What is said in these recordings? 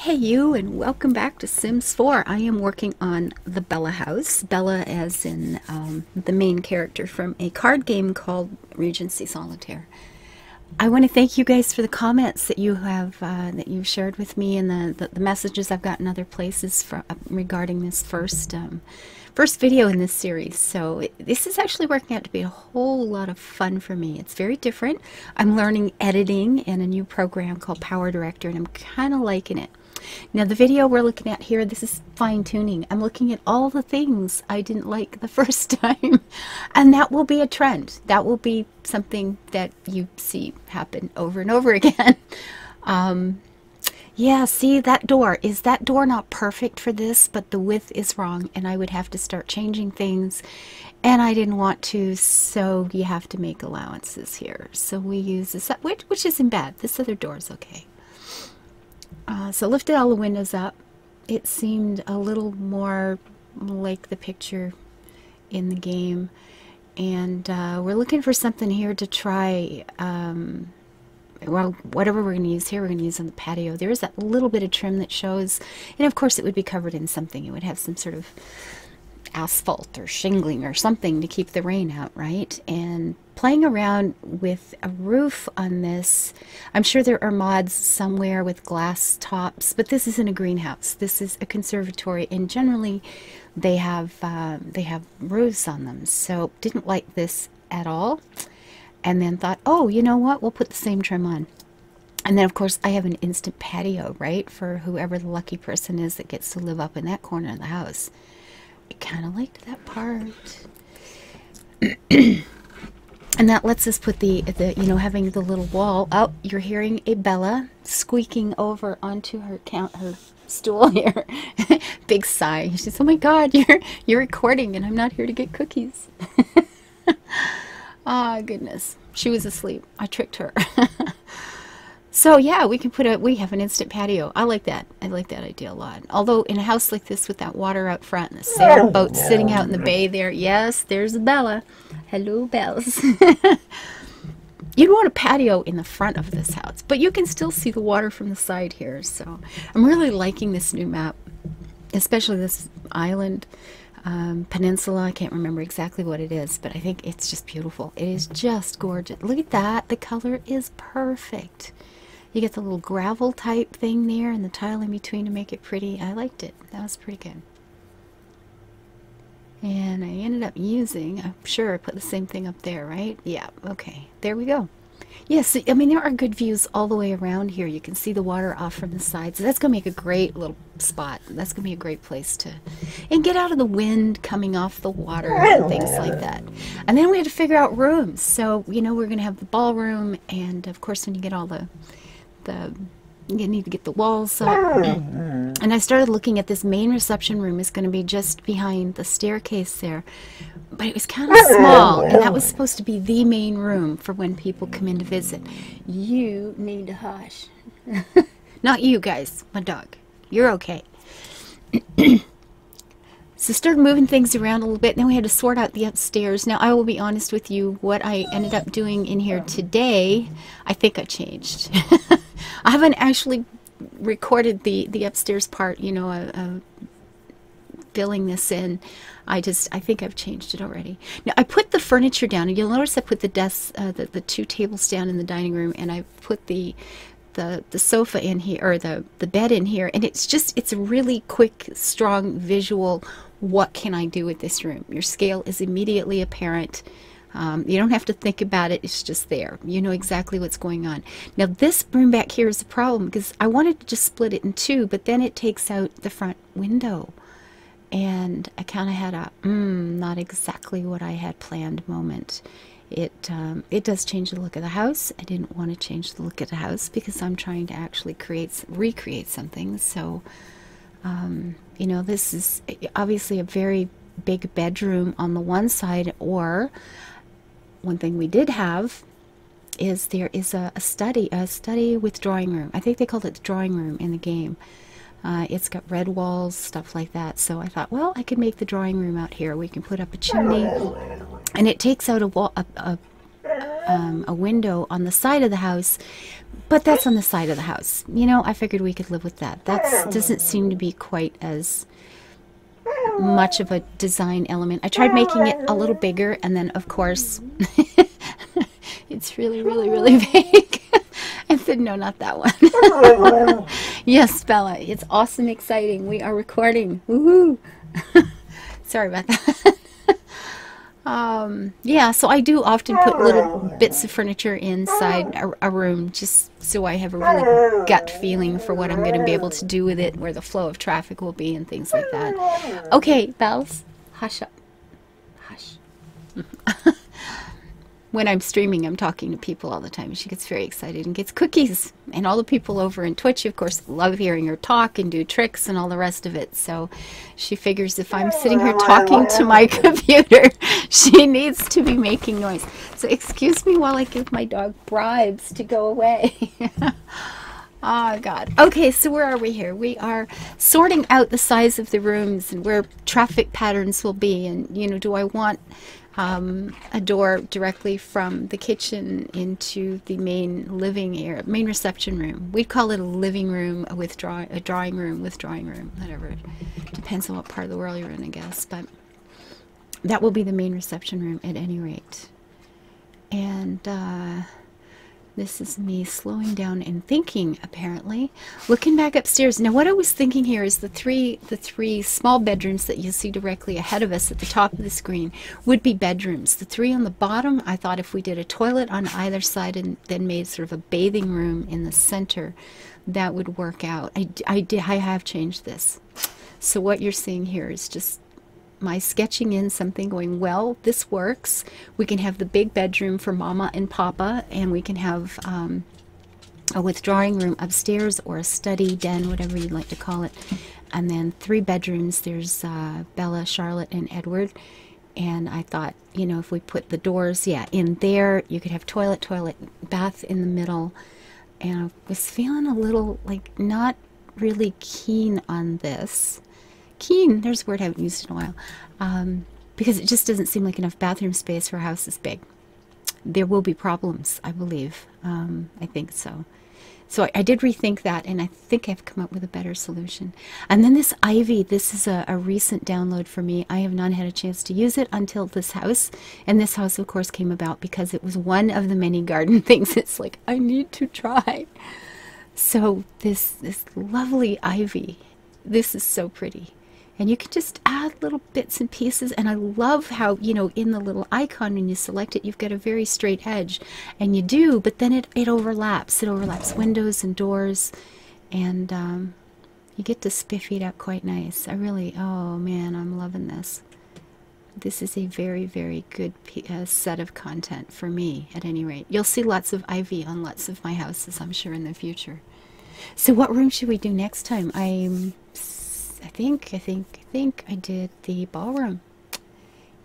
Hey you, and welcome back to Sims 4. I am working on the Bella house. Bella as in the main character from a card game called Regency Solitaire. I want to thank you guys for the comments that you have that you've shared with me, and the messages I've gotten other places regarding this first video in this series. So this is actually working out to be a whole lot of fun for me. It's very different. I'm learning editing in a new program called Power Director, and I'm kind of liking it. Now the video we're looking at here, this is fine-tuning. I'm looking at all the things I didn't like the first time, and that will be a trend. That will be something that you see happen over and over again. Yeah, see that door. Is that door not perfect for this? But the width is wrong, and I would have to start changing things, and I didn't want to, so you have to make allowances here. So we use this, which isn't bad. This other door is okay. So lifted all the windows up. It seemed a little more like the picture in the game, and we're looking for something here to try. Well, whatever we're going to use here, we're going to use on the patio. There is that little bit of trim that shows, and of course it would be covered in something. It would have some sort of asphalt or shingling or something to keep the rain out, right? And playing around with a roof on this, I'm sure there are mods somewhere with glass tops, but this isn't a greenhouse. This is a conservatory, and generally they have roofs on them. So didn't like this at all, and then thought, oh, you know what, we'll put the same trim on. And then of course I have an instant patio, right, for whoever the lucky person is that gets to live up in that corner of the house. I kind of liked that part. And that lets us put the you know, having the little wall. Oh, you're hearing a Bella squeaking over onto her stool here. Big sigh. She says, "Oh my God, you're recording, and I'm not here to get cookies." Ah, goodness. She was asleep. I tricked her. So yeah, we have an instant patio. I like that. I like that idea a lot. Although in a house like this with that water out front and the sailboat sitting out in the bay there, yes, there's Bella. Hello, Bells. You'd want a patio in the front of this house, but you can still see the water from the side here. So I'm really liking this new map, especially this island peninsula. I can't remember exactly what it is, but I think it's just beautiful. It is just gorgeous. Look at that. The color is perfect. You get the little gravel type thing there and the tile in between to make it pretty. I liked it. That was pretty good. And I ended up using, I'm sure I put the same thing up there, right? Yeah, okay. There we go. Yes, I mean, there are good views all the way around here. You can see the water off from the sides. So that's going to make a great little spot. That's going to be a great place to, and get out of the wind coming off the water and things like that. And then we had to figure out rooms. So, you know, we're going to have the ballroom, and of course when you get all you need to get the walls up. And I started looking at this main reception room is going to be just behind the staircase there. But it was kind of small, and that was supposed to be the main room for when people come in to visit. You need to hush. Not you guys, my dog. You're okay. So started moving things around a little bit, and then we had to sort out the upstairs. Now, I will be honest with you, what I ended up doing in here today, I think I changed. I haven't actually recorded the upstairs part, you know, filling this in. I think I've changed it already. Now, I put the furniture down, and you'll notice I put the desks, the two tables down in the dining room, and I put the sofa in here, or the bed in here, and it's a really quick, strong visual. What can I do with this room? Your scale is immediately apparent. You don't have to think about it. It's just there. You know exactly what's going on. Now this room back here is a problem because I wanted to just split it in two, but then it takes out the front window, and I kind of had a not exactly what I had planned moment. It does change the look of the house. I didn't want to change the look of the house because I'm trying to actually recreate something. So you know, this is obviously a very big bedroom on the one side, or one thing we did have is there is a study with drawing room. I think they called it the drawing room in the game. It's got red walls, stuff like that. So I thought, well, I could make the drawing room out here. We can put up a chimney, and it takes out a wall, a window on the side of the house, but that's on the side of the house. You know, I figured we could live with that. That doesn't seem to be quite as much of a design element. I tried making it a little bigger, and then of course it's really, really, really big. I said, no, not that one. Yes, Bella, it's awesome, exciting. We are recording. Woohoo! Sorry about that. Yeah, so I do often put little bits of furniture inside a room just so I have a really gut feeling for what I'm going to be able to do with it, where the flow of traffic will be and things like that. Okay, Bells, hush up. Hush. When I'm streaming, I'm talking to people all the time. She gets very excited and gets cookies. And all the people over in Twitch, of course, love hearing her talk and do tricks and all the rest of it. So she figures if I'm sitting here talking to my computer, she needs to be making noise. So excuse me while I give my dog bribes to go away. Oh, God. Okay, so where are we here? We are sorting out the size of the rooms and where traffic patterns will be. And, you know, do I want a door directly from the kitchen into the main living area, main reception room? We'd call it a living room with a drawing room with drawing room, whatever. Depends on what part of the world you're in, I guess. But that will be the main reception room at any rate. And this is me slowing down and thinking, apparently. Looking back upstairs. Now, what I was thinking here is the three small bedrooms that you see directly ahead of us at the top of the screen would be bedrooms. The three on the bottom, I thought if we did a toilet on either side and then made sort of a bathing room in the center, that would work out. I have changed this. So what you're seeing here is just my sketching in something going, well, this works. We can have the big bedroom for Mama and Papa, and we can have a withdrawing room upstairs or a study den, whatever you'd like to call it. And then 3 bedrooms. There's Bella, Charlotte, and Edward. And I thought, you know, if we put the doors, yeah, in there, you could have toilet, bath in the middle. And I was feeling a little, like, not really keen on this. Keen, there's a word I haven't used in a while, because it just doesn't seem like enough bathroom space for a house this big. There will be problems, I believe. I think so. So I did rethink that, and I think I've come up with a better solution. And then this ivy, this is a recent download for me. I have not had a chance to use it until this house. And this house, of course, came about because it was one of the many garden things. It's like, I need to try. So this lovely ivy, this is so pretty. And you can just add little bits and pieces. And I love how, you know, in the little icon when you select it, you've got a very straight edge. And you do, but then it overlaps. It overlaps windows and doors. And you get to spiffy it up quite nice. I really, oh man, I'm loving this. This is a very, very good set of content for me, at any rate. You'll see lots of ivy on lots of my houses, I'm sure, in the future. So what room should we do next time? I think I did the ballroom.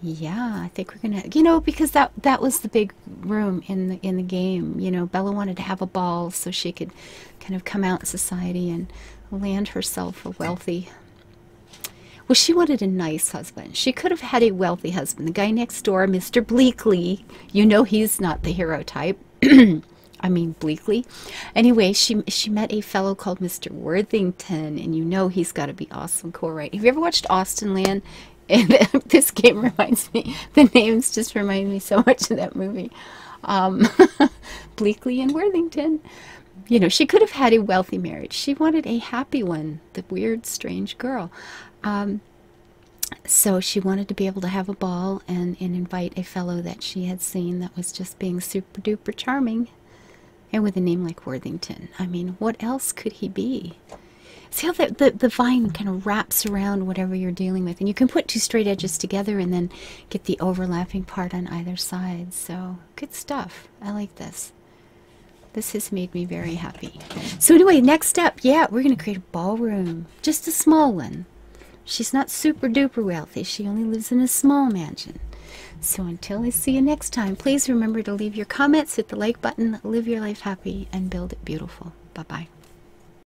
Yeah, I think we're gonna, you know, because that was the big room in the game. You know, Bella wanted to have a ball so she could kind of come out in society and land herself a wealthy. Well, she wanted a nice husband. She could have had a wealthy husband. The guy next door, Mr. Bleakley, you know, he's not the hero type. I mean, Bleakley. Anyway, she met a fellow called Mr. Worthington, and you know he's got to be awesome, cool, right? Have you ever watched Austin Land? And this game reminds me, the names just remind me so much of that movie. Bleakley and Worthington. You know, she could have had a wealthy marriage. She wanted a happy one, the weird, strange girl. So she wanted to be able to have a ball and invite a fellow that she had seen that was just being super duper charming. And with a name like Worthington, I mean, what else could he be? See how the vine kind of wraps around whatever you're dealing with. And you can put 2 straight edges together and then get the overlapping part on either side. So, good stuff. I like this. This has made me very happy. So anyway, next step, yeah, we're going to create a ballroom. Just a small one. She's not super duper wealthy. She only lives in a small mansion. So until I see you next time, please remember to leave your comments, hit the like button, live your life happy, and build it beautiful. Bye-bye.